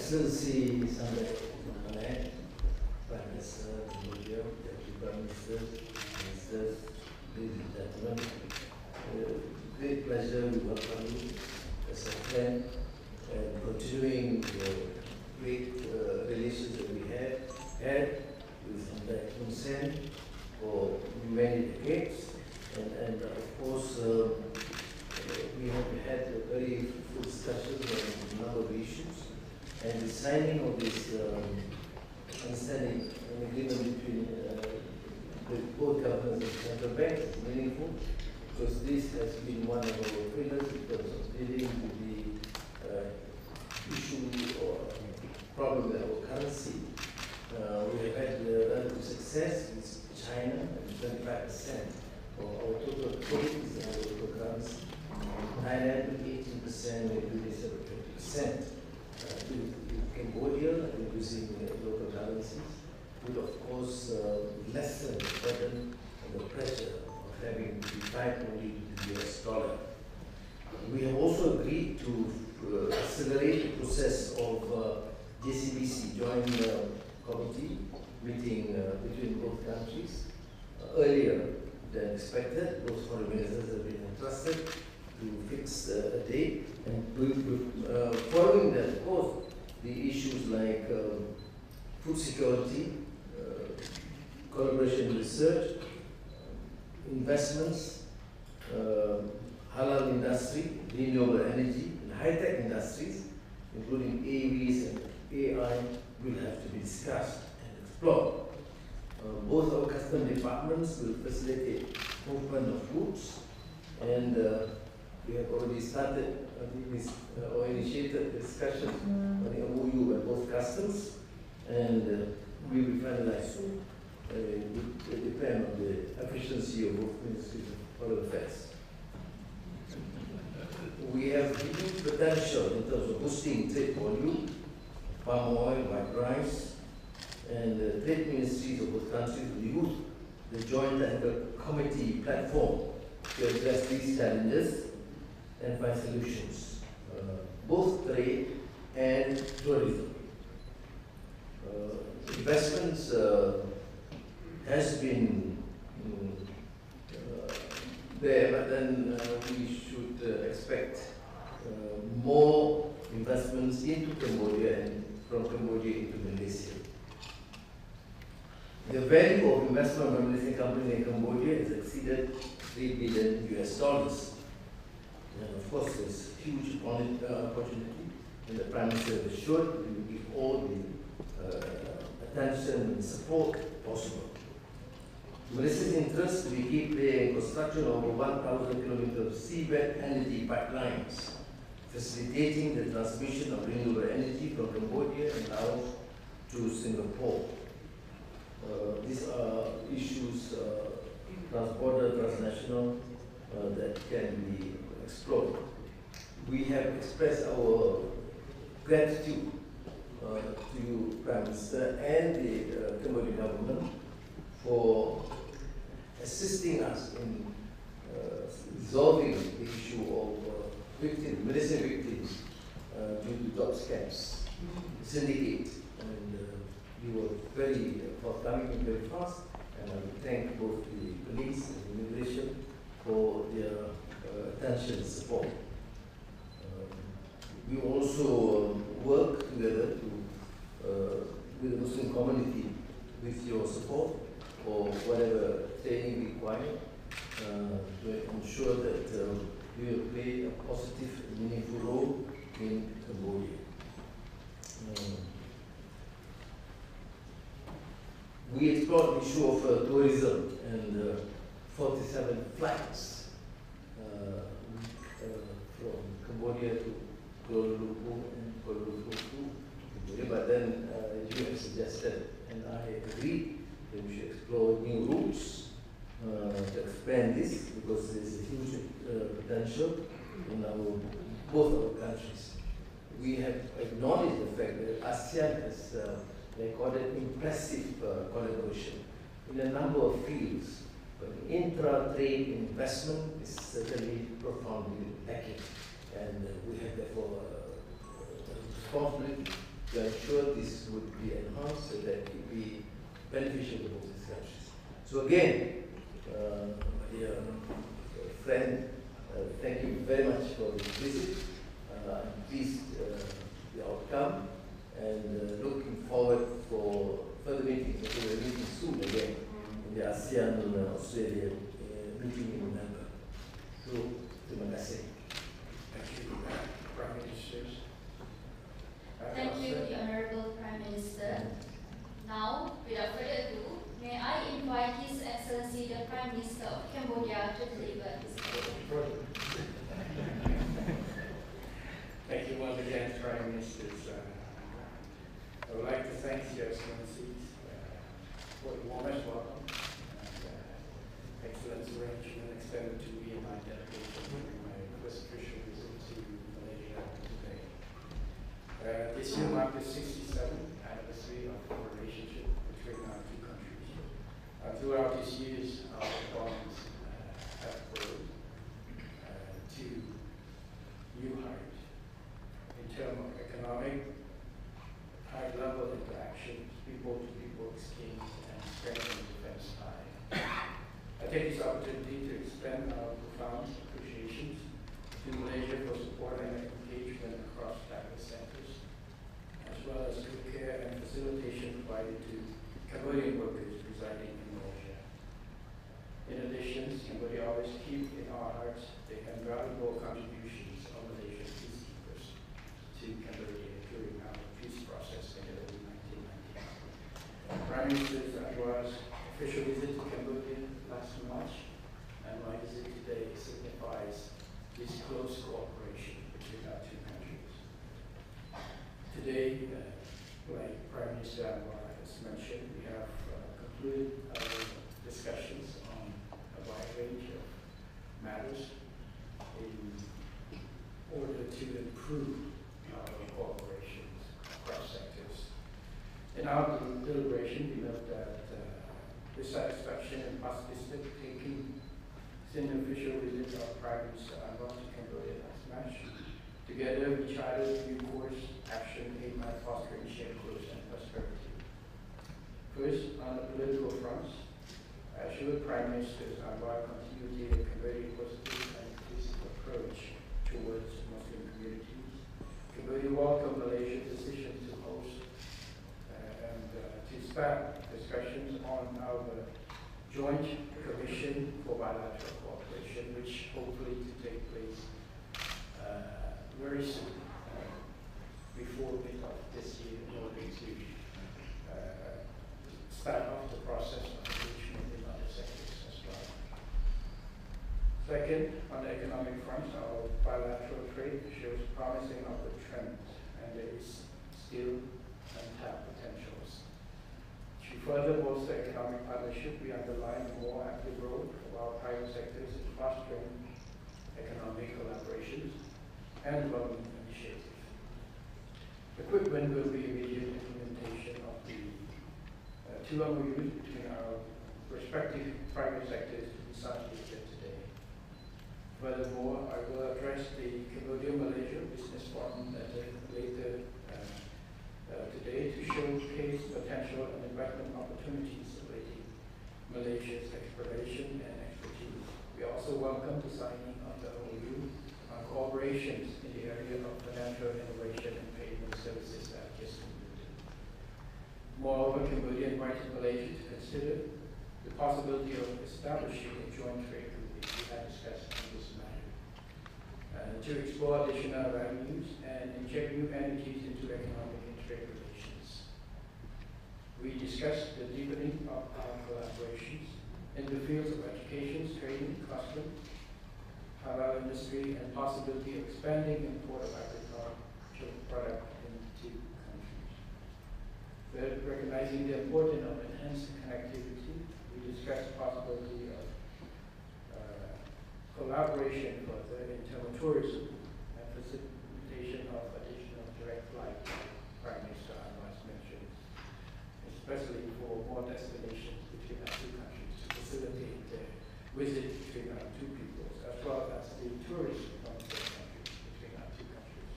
Excellency Samdech Prime Minister, Deputy Prime Minister, Ministers, ladies and gentlemen, great pleasure to welcome you as a friend and continuing the great relations that we had with Samdech Hun for many decades, and of course we have had a very full discussions on a number of issues, and the signing of this understanding and agreement between both governments and central banks is meaningful, because this has been one of our pillars in terms of dealing with the issue or problem with our currency. We have had relative success with China, and 25% of our total trade is in our local currency. Thailand with 18%, and Indonesia with 20%. With Cambodia, using local currencies, would of course lessen the burden and the pressure of having to be tied only to the US dollar. We have also agreed to accelerate the process of JCBC, Joint Committee meeting between both countries earlier than expected. Those foreign ministers have been entrusted to fix a date, and following that, of course, the issues like food security, collaboration in research, investments, halal industry, renewable energy, and high-tech industries, including AVs and AI, will have to be discussed and explored. Both our custom departments will facilitate movement of goods, and we have already started or initiated discussions on the MOU by both customs, and we will finalize soon. It will depend on the efficiency of both ministries of foreign affairs. We have huge potential in terms of boosting trade volume, palm oil, white rice, and the trade ministries of both countries will use the joint technical committee platform to address these challenges and find solutions, both trade and tourism. Investments has been there, but then we should expect more investments into Cambodia and from Cambodia into Malaysia. The value of investment by Malaysian company in Cambodia has exceeded $3 billion US. And of course, there's huge opportunity, and the Prime Minister assured we will give all the attention and support possible. Malaysia's interest to be key player in construction of over 1,000 kilometers of seabed energy pipelines, facilitating the transmission of renewable energy from Cambodia and Laos to Singapore. These are issues, transborder, transnational, that can be explored. We have expressed our gratitude to you, Prime Minister, and the Cambodian government for assisting us in resolving the issue of victims, Malaysian victims, due to job scams, syndicate, and you were very forthcoming and very fast, and I would thank both the police and the immigration for their attention and support. We also work together with the Muslim community with your support for whatever training required to ensure that we will play a positive and meaningful role in Cambodia. We explored the issue of tourism and 47 flights from Cambodia to Kuala Lumpur and Kuala Lumpur to Cambodia, but then you have suggested, and I agree, that we should explore new routes to expand this, because there is a huge potential in both our countries. We have acknowledged the fact that ASEAN has recorded impressive collaboration in a number of fields, but intra-trade investment is certainly profoundly lacking, and we have therefore a responsibility to ensure this would be enhanced so that it would be beneficial to both these countries. So again, dear friend, thank you very much for this visit. I'm pleased the outcome and looking forward for further meetings. We'll be meeting soon again in the ASEAN Australia meeting in November. So, terima kasih. Thank you, Prime Ministers. Thank you, the Honorable Prime Minister. Now, without further ado, may I invite His Excellency the Prime Minister of Cambodia to deliver his speech. Thank you once again, Prime Ministers. I would like to thank Your Excellencies for the warmest welcome and excellent arrangement extended to me and my delegation during my first official visit to Malaysia today. This year marked the 67th anniversary of the relationship between our two countries. Throughout these years, our bonds have grown to new heights in terms of economic, high-level interactions, people-to-people exchange, and strengthening defense ties. I take this opportunity to extend our profound appreciation to Malaysia for support and engagement across diverse sectors, as well as good care and facilitation provided to Cambodian workers residing in Malaysia. In addition, Cambodia always keep in our hearts the invaluable contributions of Malaysian peacekeepers to Cambodia during our peace process in the early 1990s. Prime Minister Anwar's official visit to Cambodia last March and my visit today signifies this close cooperation between our two countries. Today, like Prime Minister Anwar has mentioned, we have concluded our discussions on a wide range of matters in order to improve our cooperation across sectors. In our deliberation, we note that with satisfaction and positive taking since the official visit of Prime Minister Anwar to Cambodia last March, together we charted a new course action aimed at fostering shared growth and prosperity. First, on the political fronts, should Prime Minister Anwar continue the Cambodian positive and inclusive approach towards Muslim communities, Cambodia welcomed Malaysia's decision to host and to start discussions on our joint commission for bilateral cooperation, which hopefully to take place very soon, before mid of this year, in order to start off the process of engagement in other sectors as well. Second, on the economic front, our bilateral trade shows promising upward trends, and there is still untapped potentials. To further bolster economic partnership, we underline a more active role of our private sectors in fostering economic collaborations and development initiatives. The quick win will be immediate implementation of the two MOUs between our respective private sectors to be signed today. Furthermore, I will address the Cambodia-Malaysia Business Forum later today to showcase potential and investment opportunities awaiting Malaysia's exploration and expertise. We also welcome the signing of the MOU on cooperations in the area of financial innovation and payment services that I just concluded. Moreover, Cambodia invited Malaysia to consider the possibility of establishing a joint trade group we had discussed on this matter, to explore additional avenues and inject new energies into economic and trade relations. We discussed the deepening of our collaborations in the fields of education, training, customs, halal industry, and possibility of expanding import of agricultural product into countries. Third, recognizing the importance of enhanced connectivity, we discussed the possibility of collaboration further in terms of tourism and facilitation of additional direct flight, Prime Minister Anwar mentioned, especially for more destinations between our two countries to facilitate the visit between our two peoples, as well as the tourism from the countries between our two countries.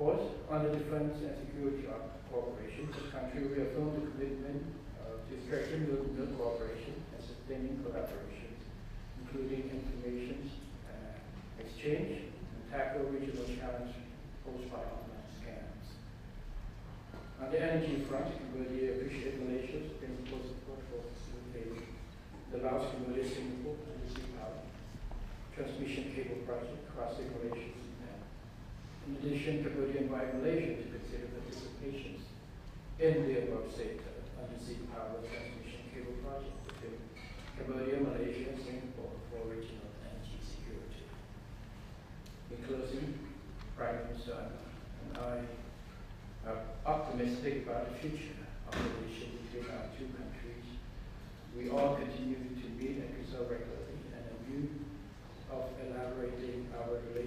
course, on the defense and security cooperation, the country reaffirmed the commitment to strengthen regional cooperation and sustaining collaboration, including information exchange and tackle regional challenges posed by online scams. On the energy front, Cambodia appreciates Malaysia's principal support for facilitating the Laos-Cambodia-Singapore undersea power transmission cable project crossing Malaysia. In addition, Cambodia invited Malaysia to consider participation in the above-stated undersea power transmission cable project between Cambodia, Malaysia, and Singapore for regional energy security. In closing, Prime Minister Anwar and I are optimistic about the future of the relation between our two countries. We all continue to meet and consult regularly, and in view of elaborating our relationship